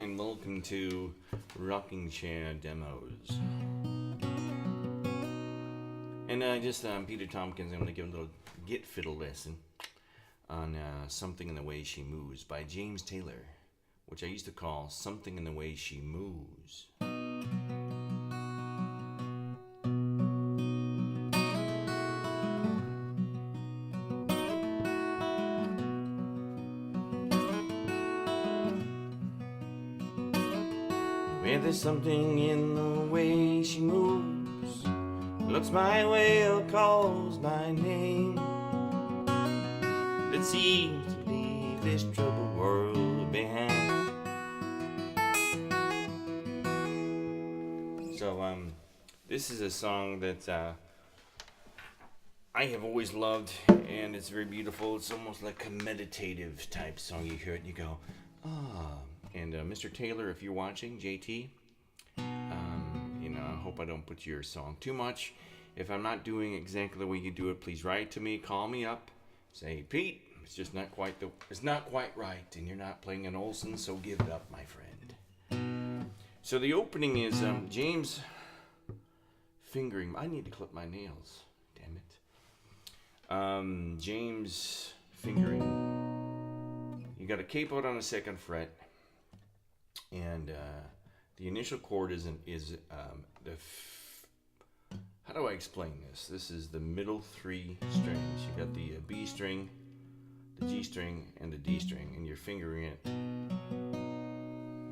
and welcome to Rocking Chair Demos. And Peter Tompkins, I'm going to give a little git fiddle lesson on Something in the Way She Moves by James Taylor, which I used to call Something in the Way She Moves. Well, there's something in the way she moves, looks my way or calls my name, that seems to leave this troubled world behind. So, this is a song that I have always loved, and it's very beautiful. It's almost like a meditative type song. You hear it and you go, ah. And Mr. Taylor, if you're watching, JT, I hope I don't put your song too much. If I'm not doing exactly the way you do it, please write to me, call me up, say, Pete, it's not quite right, and you're not playing an Olsen, so give it up, my friend. So the opening is James fingering. I need to clip my nails, damn it. James fingering. You got a capo on the second fret. And the initial chord how do I explain this? This is the middle three strings. You got the B string, the G string, and the D string, and you're fingering it.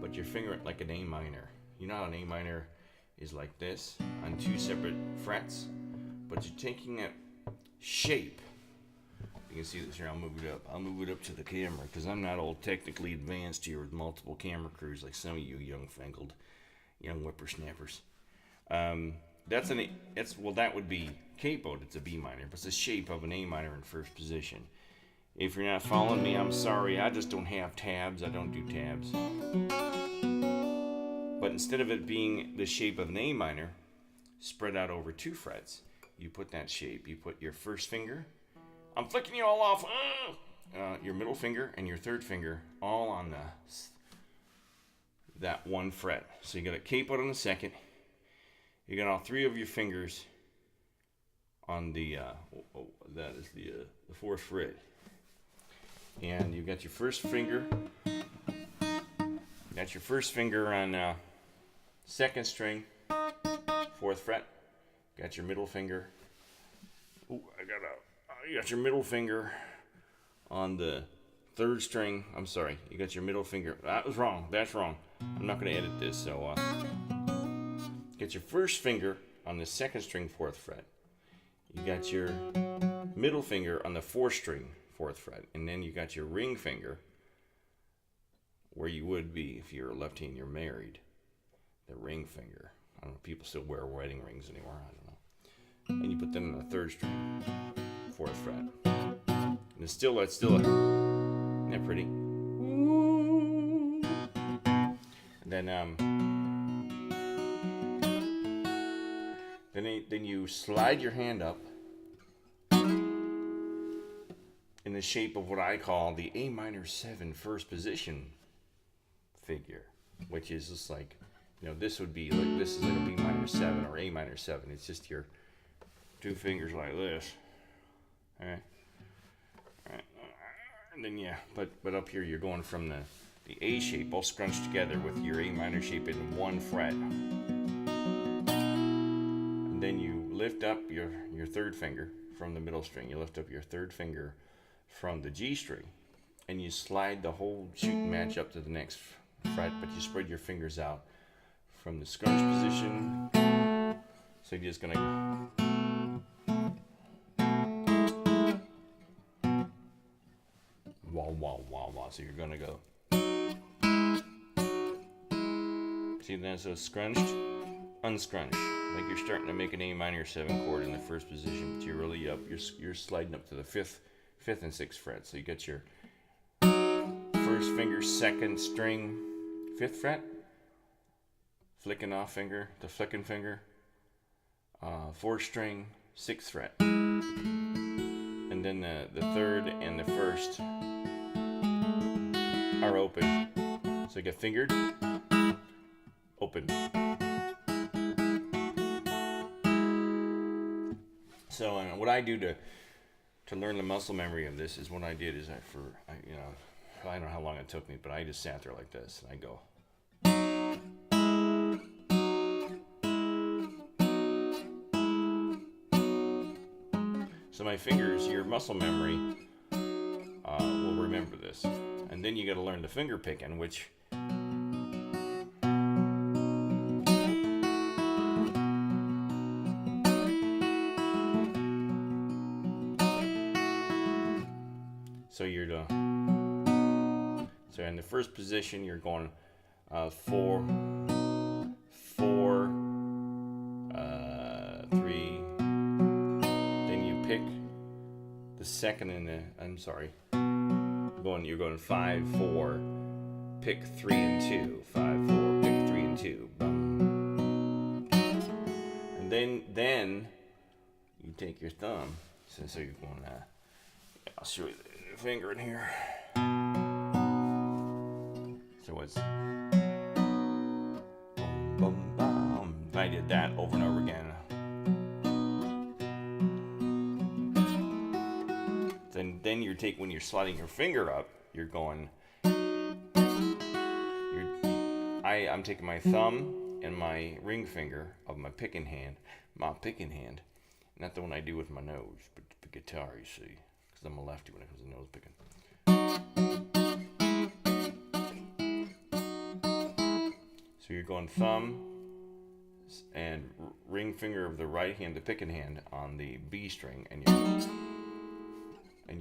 But you're fingering it like an A minor. You know how an A minor is like this on two separate frets, but you're taking that shape. You can see this here. I'll move it up. I'll move it up to the camera because I'm not all technically advanced here with multiple camera crews like some of you young-fangled young whippersnappers. That would be capoed. It's a B minor, but it's the shape of an A minor in first position. If you're not following me, I'm sorry. I just don't have tabs. I don't do tabs. But instead of it being the shape of an A minor spread out over two frets, you put that shape. You put your first finger. I'm flicking you all off. Your middle finger and your third finger all on that one fret. So you got a capo on the second. You got all three of your fingers on the that is the fourth fret, and you got your first finger. Got your first finger on second string, fourth fret. Got your middle finger. You got your middle finger on the third string. I'm sorry. You got your middle finger. That was wrong. That's wrong. I'm not going to edit this. So, get your first finger on the second string, fourth fret. You got your middle finger on the fourth string, fourth fret. And then you got your ring finger where you would be if you're left-handed, you're married. The ring finger. I don't know if people still wear wedding rings anymore. I don't know. And you put them on the third string, fourth fret. And it's still isn't that pretty? And then you slide your hand up in the shape of what I call the A minor 7 first position figure, which is just like, this would be like, this is like a B minor 7 or A minor 7. It's just your two fingers like this. All right. And then but up here you're going from the A shape all scrunched together with your A minor shape in one fret. And then you lift up your third finger from the middle string. You lift up your third finger from the G string, and you slide the whole shooting match up to the next fret, but you spread your fingers out from the scrunch position. So you're just gonna wah. So you're gonna go. See that? So scrunched, unscrunched. Like you're starting to make an A minor 7 chord in the first position, but you're really up. You're sliding up to the fifth and sixth fret. So you got your first finger, second string, fifth fret, flicking off finger, the flicking finger, fourth string, sixth fret, and then the third and the first are open. So you get fingered, open. So what I do to learn the muscle memory of this is what I did is I don't know how long it took me, but I just sat there like this and I go. So my fingers, your muscle memory will remember this. And then you got to learn the finger picking, which so in the first position you're going 4, 4, 3. Then you pick the second in the. You're going 5, 4. Pick 3 and 2. 5, 4. Pick 3 and 2. Boom. And then you take your thumb. So you're going. I'll show you the finger in here. So it's boom, boom, boom. I did that over and over again. Then when you're sliding your finger up, you're going. I'm taking my thumb and my ring finger of my picking hand, not the one I do with my nose, but the guitar, you see, because I'm a lefty when it comes to nose picking. So you're going thumb and ring finger of the right hand, the picking hand, on the B string, and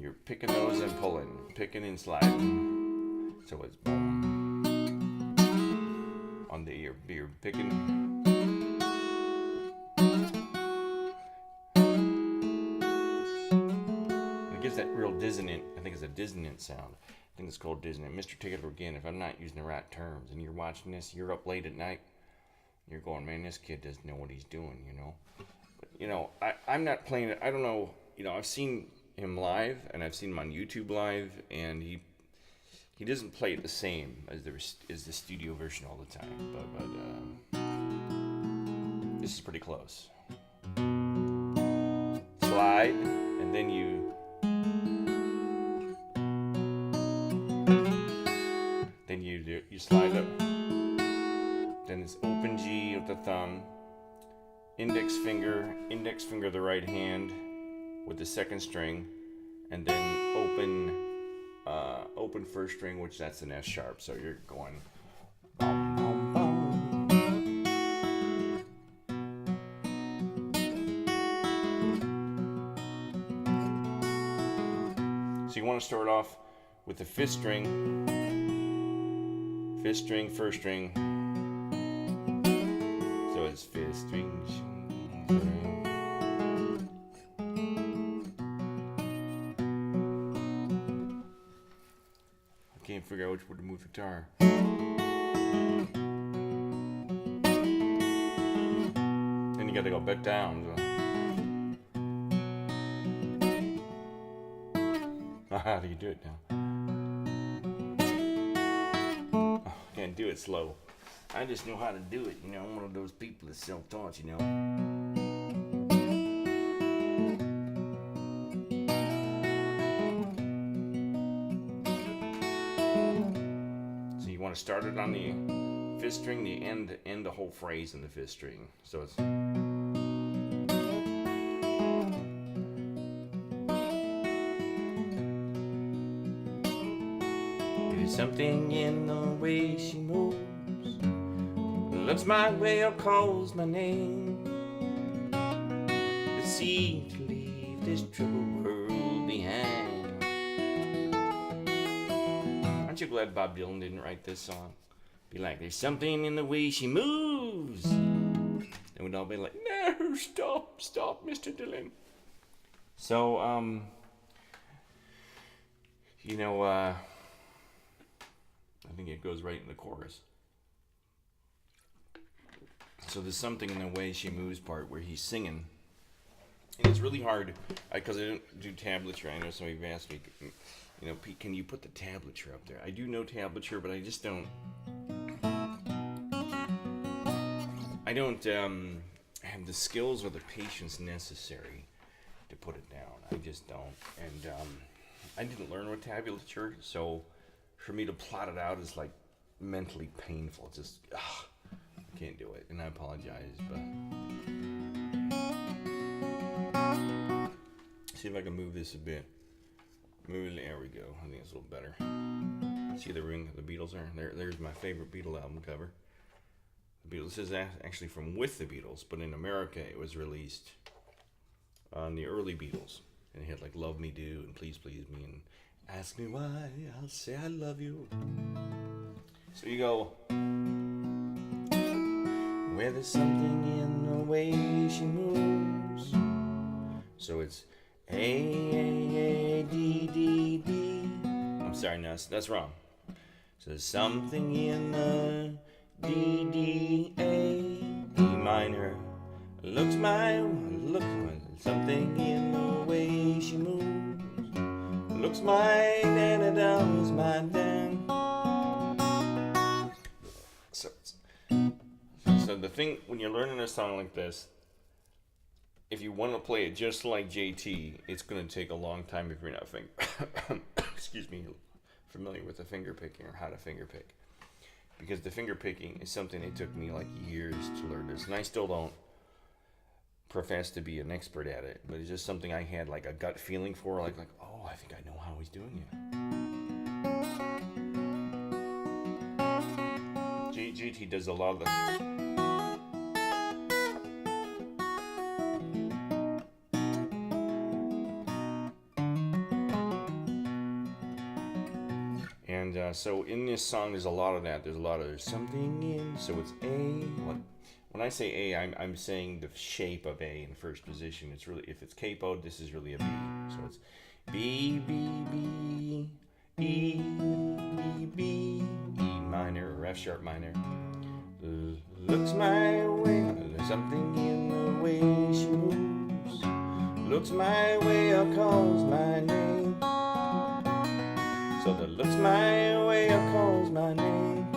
you're picking those and pulling, picking and sliding. So it's boom on you're picking. And it gives that real dissonant. I think it's a dissonant sound. I think it's called dissonant. Mr. Tickler, again, if I'm not using the right terms, and you're watching this, you're up late at night, you're going, man, this kid doesn't know what he's doing, you know. But, I'm not playing it. I don't know. I've seen him live, and I've seen him on YouTube live, and he doesn't play it the same as the studio version all the time. But this is pretty close. Slide, and then you slide up. Then it's open G with the thumb, index finger of the right hand with the second string, and then open first string, which that's an F sharp. So you're going. Bum, bum, bum. So you want to start off with the fifth string, first string. So it's fifth string. I can't figure out which way to move the guitar. Then you gotta go back down. So. How do you do it now? Oh, can't do it slow. I just know how to do it, I'm one of those people that's self-taught, So you want to start it on the fifth string, the end the whole phrase in the fifth string. So it's. There's something in the way she moves. Looks my way or calls my name. It's easy to leave this troubled world behind. Aren't you glad Bob Dylan didn't write this song? Be like, there's something in the way she moves. And we'd all be like, no, stop, Mr. Dylan. So, I think it goes right in the chorus. So there's something in the way she moves part where he's singing, and it's really hard because I don't do tablature. I know some of you have asked me, You know, Pete, can you put the tablature up there? I do know tablature, but I just don't. I don't have the skills or the patience necessary to put it down. I just don't. And I didn't learn with tablature, so for me to plot it out is like mentally painful. It's just, I can't do it, and I apologize, but. See if I can move this a bit. There we go. I think it's a little better. See the ring the Beatles are? There's my favorite Beatle album cover. The Beatles is actually from With the Beatles, but in America it was released on the early Beatles. And it had like Love Me Do and Please Please Me and Ask Me Why, I'll Say I Love You. So you go, where there's something in the way she moves. So it's A, D, D, D. I'm sorry, no, that's wrong. So there's something in the D, D, A, D minor. Looks something in the way she moves. Looks my Dana does my Dan. So the thing when you're learning a song like this, if you want to play it just like JT, it's going to take a long time if you're not excuse me, familiar with the finger picking or how to finger pick. Because the finger picking is something that took me like years to learn this, and I still don't profess to be an expert at it, but it's just something I had like a gut feeling for, like oh, I think I know how he's doing it. JT does a lot of the. And so in this song, there's a lot of that. There's something in. So it's A. When I say A, I'm saying the shape of A in first position. It's really, if it's capoed, this is really a B. So it's B, B, B, E, B, B, E minor or F sharp minor. Looks my way, there's something in the way she moves. Looks my way or calls my name. So the looks my way or calls my name.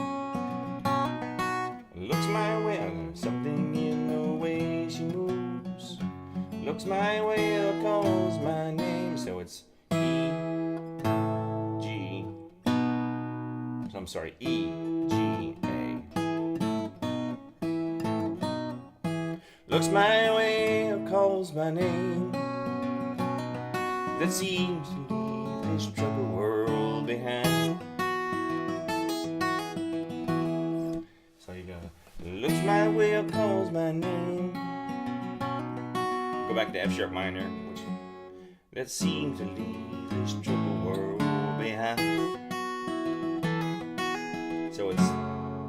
Looks my way, something in the way she moves. Looks my way or calls my name. So it's E, G. So I'm sorry, E, G, A. Looks my way or calls my name. That seems to leave this troubled world behind. So you go, looks my way or calls my name. Go back to F sharp minor, which that seems to leave this troubled world behind. So it's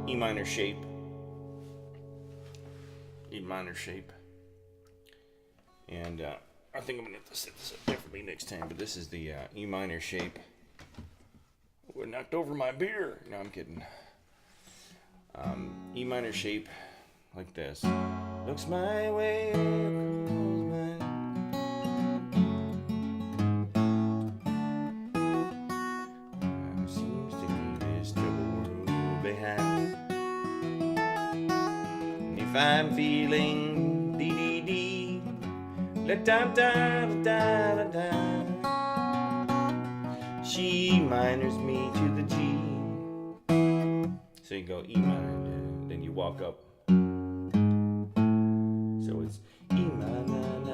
E minor shape. E minor shape. And I think I'm going to have to set this up differently next time, but this is the E minor shape. Oh, I knocked over my beer. No, I'm kidding. E minor shape, like this. Looks my way, seems to leave this troubled world behind. And if I'm feeling dee-dee-dee, la-da-da-da-da-da-da, she minors me to the G. So you go E minor, then you walk up. So it's E minor,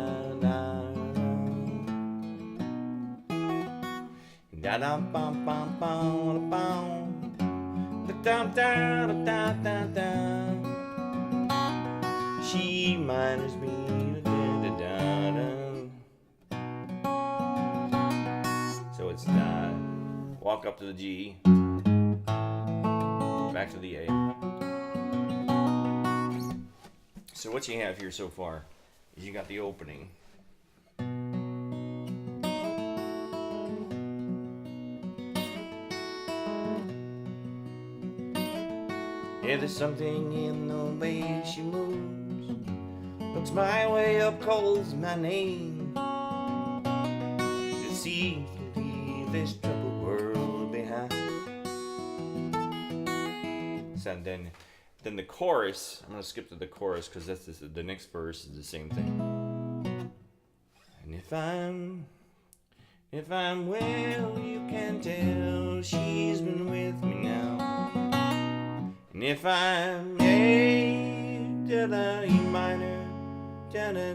da da bum bum bum bum, da da da da da da. She minors me, da da da da. So it's walk up to the G. Back to the A. So what you have here so far is you got the opening. Yeah, there's something in the way she moves. Looks my way up, calls my name. It seems to leave this trouble So then the chorus, I'm going to skip to the chorus because that's the next verse is the same thing. And if I'm well, you can tell she's been with me now. And if I'm A, da-da, E minor, da-da,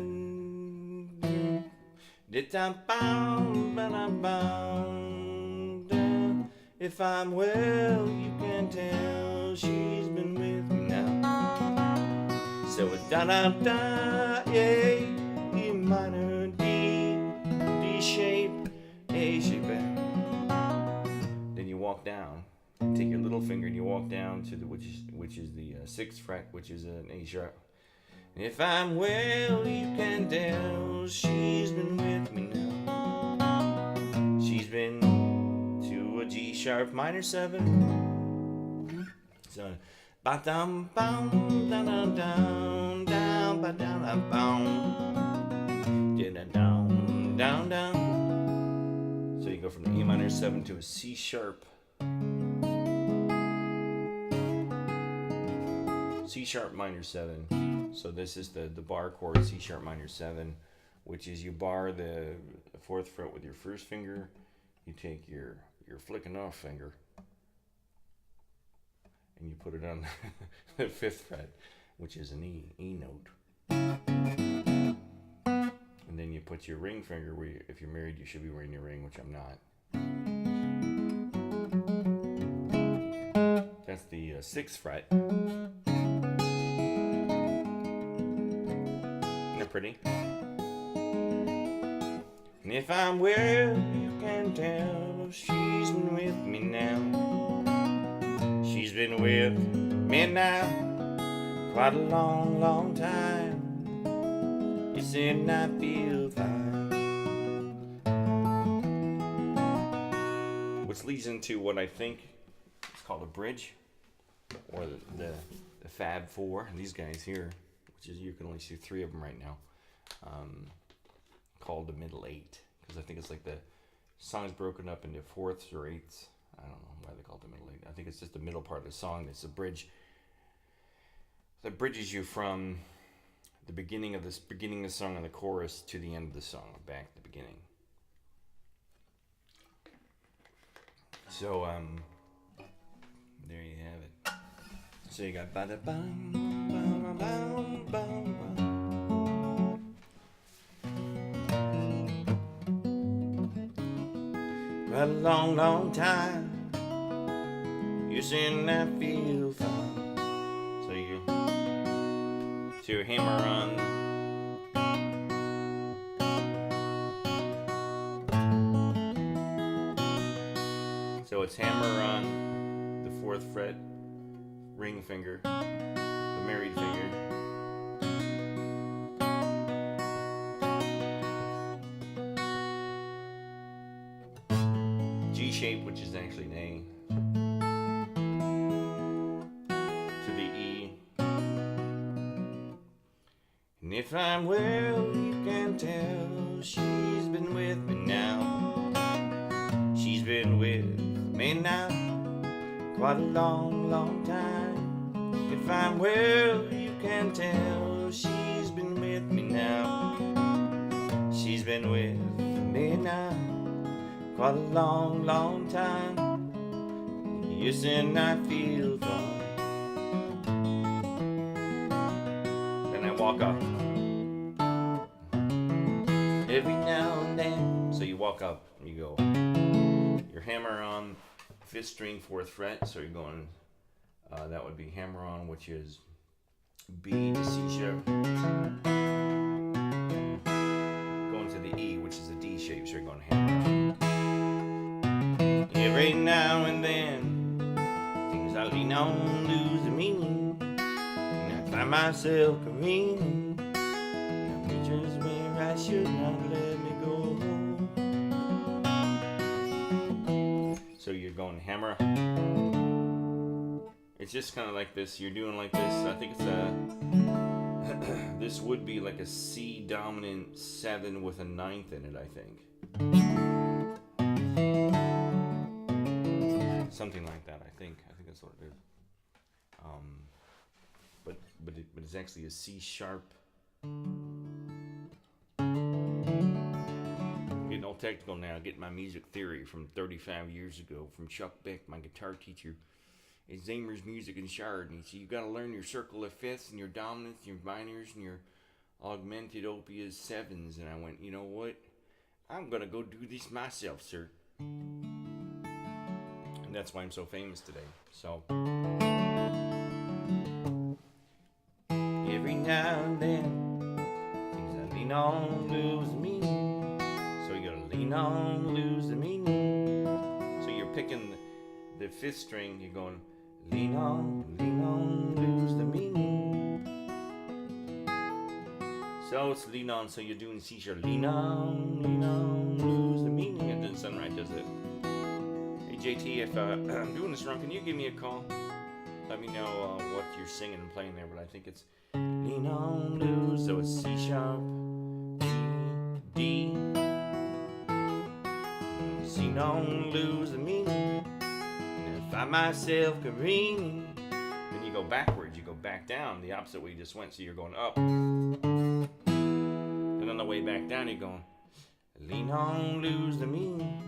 if I'm well, you can tell she's been with me now. So it's da-da-da, A, E minor, D, D shape, A shape, then you walk down. Take your little finger and you walk down to the which is the 6th fret, which is an A sharp. And if I'm well, you can tell she's been with me now. She's been to a G sharp minor 7. So ba dum bum da dum down down ba down bum down down down. So you go from the E minor 7 to a C sharp. C sharp minor 7. So this is the bar chord, C sharp minor 7, which is you bar the 4th fret with your first finger. You take your flicking off finger and you put it on the 5th fret, which is an E note. And then you put your ring finger where if you're married, you should be wearing your ring, which I'm not. That's the 6th fret. Pretty. And if I'm well, you can tell she's been with me now. She's been with me now quite a long, long time. You said I feel fine. Which leads into what I think is called a bridge, or the Fab 4. These guys here, which is, you can only see 3 of them right now, called the middle 8, because I think it's like the song's broken up into 4ths or 8ths. I don't know why they call it the middle 8. I think it's just the middle part of the song that's a bridge that bridges you from the beginning of the song and the chorus to the end of the song, back to the beginning. So there you have it. So you got ba-da bum bum bum bum. A long, long time. You're saying I feel fine. So your hammer on. So it's hammer on the 4th fret, ring finger, the married finger. G shape, which is actually an A, to the E. And if I'm well, you can tell she's been with me now. She's been with me now quite a long, long time. If I'm well, you can tell she's been with me now. She's been with me now quite a long, long time. Yes, and I feel fine. Then I walk up every now and then. So you walk up and you go, your hammer on 5th string, 4th fret. So you're going, that would be hammer on, which is B to C sharp. Going to the E, which is a D shape. So you're going hammer on. Every now and then, things I lean on lose the meaning, and I find myself careening. Now pictures where I should not let me go. So you're going hammer. It's just kind of like this. You're doing like this. I think it's a. This would be like a C dominant 7 with a 9th in it, I think. Something like that, I think. I think that's what it is. But it's actually a C sharp. Getting all technical now, getting my music theory from 35 years ago from Chuck Beck, my guitar teacher. It's Zamer's Music and Shard, and he said you got to learn your circle of fifths and your dominants, your minors, and your augmented opias sevens. And I went, you know what? I'm gonna go do this myself, sir. And that's why I'm so famous today. So every now and then, things I lean on lose the meaning. So you gotta lean on, lose the meaning. So you're picking the fifth string. You're going lean on, lose the meaning. So it's lean on. So you're doing C sharp. Lean on, lose the meaning. It doesn't sound right, does it? Hey JT, if I'm doing this wrong, can you give me a call? Let me know what you're singing and playing there. But I think it's lean on, lose. So it's C sharp, D, lean on, lose the meaning. And I find myself careening. Then you go backwards. You go back down the opposite way you just went. So you're going up. And on the way back down, you're going lean on, lose the meaning.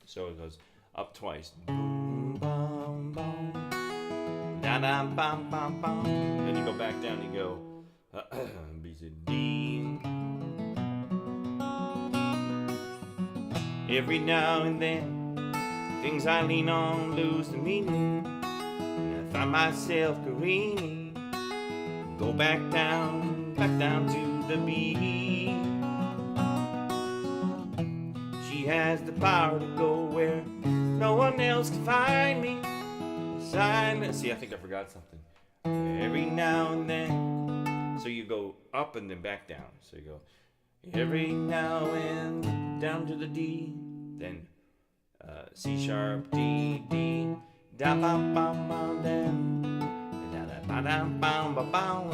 So it goes up twice. Boom, bum, bum. Da, da, bum, bum, bum. Then you go back down. You go B, C, D. Every now and then, things I lean on lose the meaning. And I find myself careening. Go back down to the B. She has the power to go where no one else can find me. Silent. See, I think I forgot something. Every now and then. So you go up and then back down. So you go every now and down to the D. Then C sharp, D, D. Da bum bum bum down. Da da ba dum bum ba bum.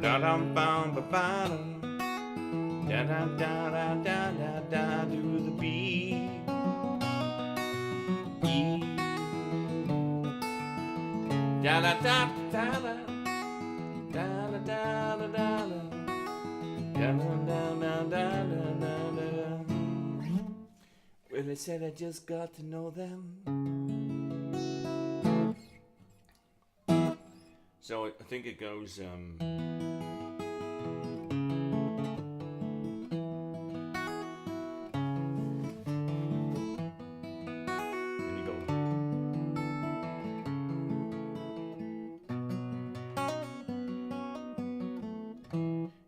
Da dum bum ba bum. Da da da da da da da to the B. E. Da da da da da. Da da da da da da. Da da da da da da da. Well, they said I just got to know them. So I think it goes. And you go.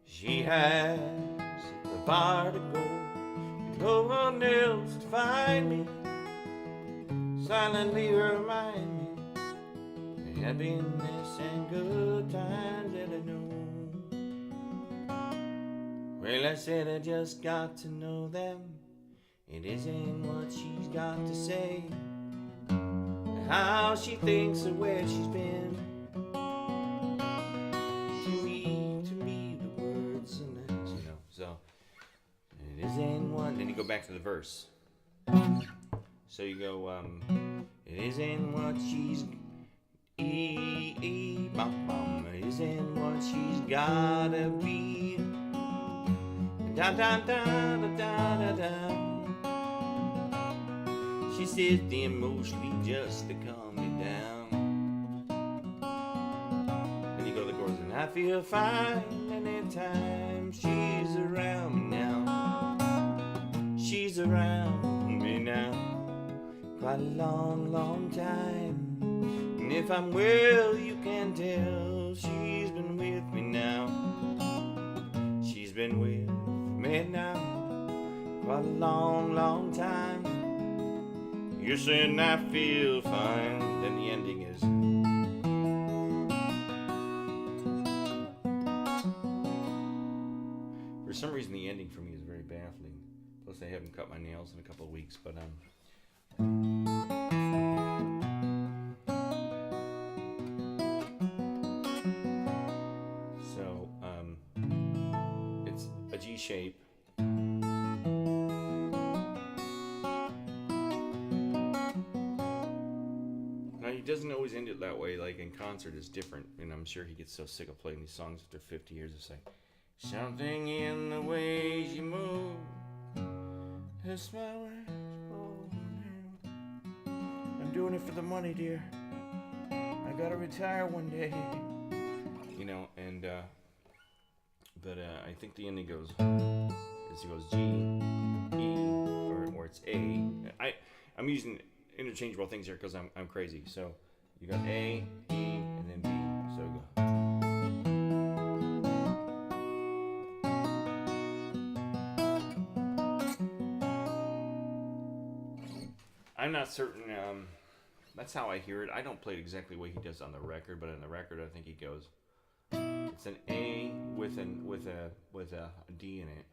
She has the bar to go. No one else to find me. Silently remind me of happiness and good times that I know. Well, I said I just got to know them. It isn't what she's got to say, how she thinks of where she's been. To me, the words and that, you know. So it isn't one. Then you go back to the verse. So you go, it isn't what she's bum bum. It isn't what she's gotta be. Da da da da da da da. She says them mostly just to calm me down. Then you go to the chords, and I feel fine anytime she's around me now. She's around me now. Quite a long, long time. And if I'm well, you can tell she's been with me now. She's been with me now. Quite a long, long time. You're saying I feel fine. Then the ending is. For some reason, the ending for me is very baffling. Plus, I haven't cut my nails in a couple of weeks, but so it's a G shape, doesn't always end it that way. Like in concert, it's different, and I'm sure he gets so sick of playing these songs after 50 years. It's like something in the way you move. That's my way. I'm doing it for the money, dear. I gotta retire one day. You know, and but I think the ending goes. It goes G, E, or it's A. I'm using interchangeable things here because I'm crazy. So you got A, E, and then B. So go. I'm not certain. That's how I hear it. I don't play it exactly the way he does on the record, but on the record, I think he goes. It's an A with a D in it.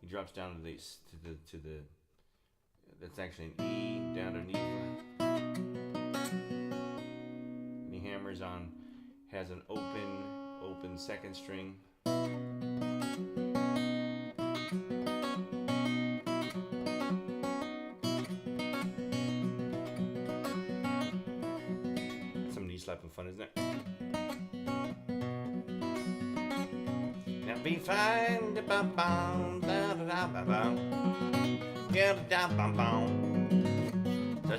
He drops down to the that's actually an E down to an E flat. And he hammers on, has an open second string. Some knee slapping fun, isn't it? Be fine, such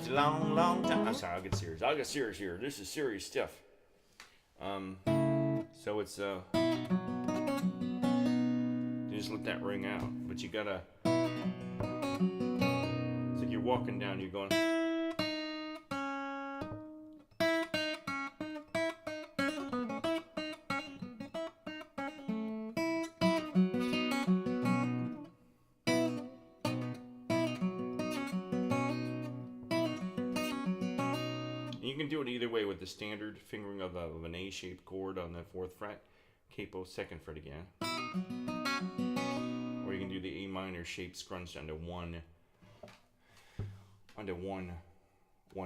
a long time. I'm sorry, I'll get serious here. This is serious stuff. So it's just let that ring out, but you gotta. It's like you're walking down, you're going. You can do it either way with the standard fingering of an A-shaped chord on the 4th fret, capo 2nd fret again, or you can do the A minor shape scrunched onto one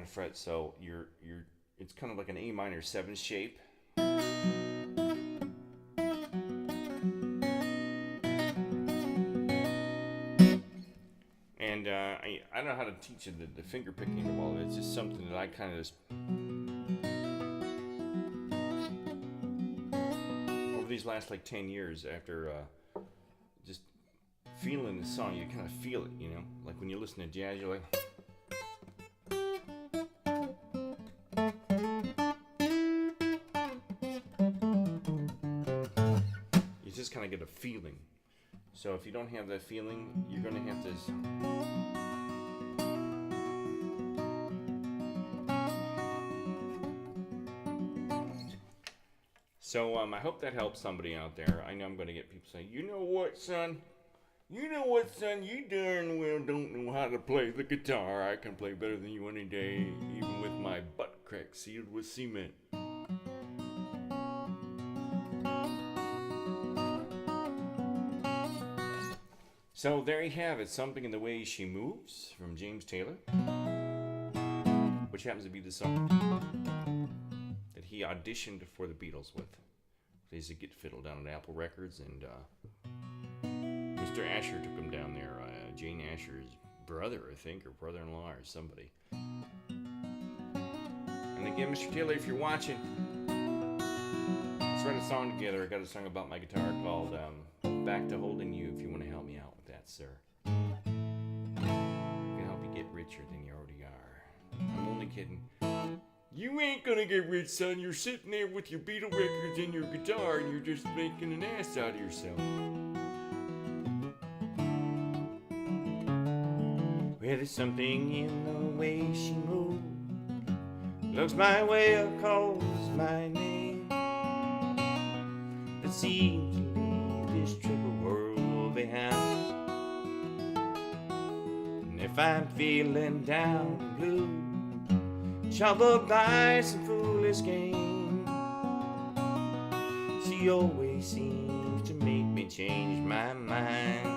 fret. So it's kind of like an A minor 7 shape. And I don't know how to teach you the finger picking of all of it. It's just something that I kind of just over these last like 10 years after just feeling the song, you kind of feel it, you know? Like when you listen to jazz, you're like you just kind of get a feeling. So if you don't have that feeling, you're going to have to. So I hope that helps somebody out there. I know I'm going to get people saying, you know what, son, you darn well don't know how to play the guitar. I can play better than you any day, even with my butt crack sealed with cement. So there you have it, Something in the Way She Moves from James Taylor, which happens to be the song that he auditioned for the Beatles with. Plays a git fiddle down at Apple Records, and Mr. Asher took him down there. Jane Asher's brother, I think, or brother-in-law, or somebody. And again, Mr. Taylor, if you're watching, let's write a song together. I got a song about my guitar called Back to Holding You, if you want to help me out with that, sir. I can help you get richer than you already are. I'm only kidding. You ain't gonna get rich, son. You're sitting there with your Beatle records and your guitar, and you're just making an ass out of yourself. Well, there's something in the way she moves, looks my way or calls my name, that seems to leave this troubled world behind. And if I'm feeling down and blue, troubled by some foolish game, she always seems to make me change my mind.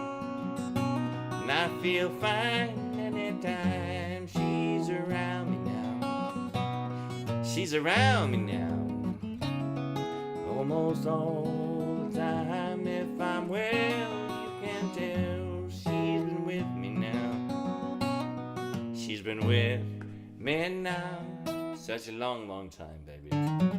And I feel fine anytime she's around me now. She's around me now, almost all the time. If I'm well, you can tell she's been with me now. She's been with me now such a long, long time, baby.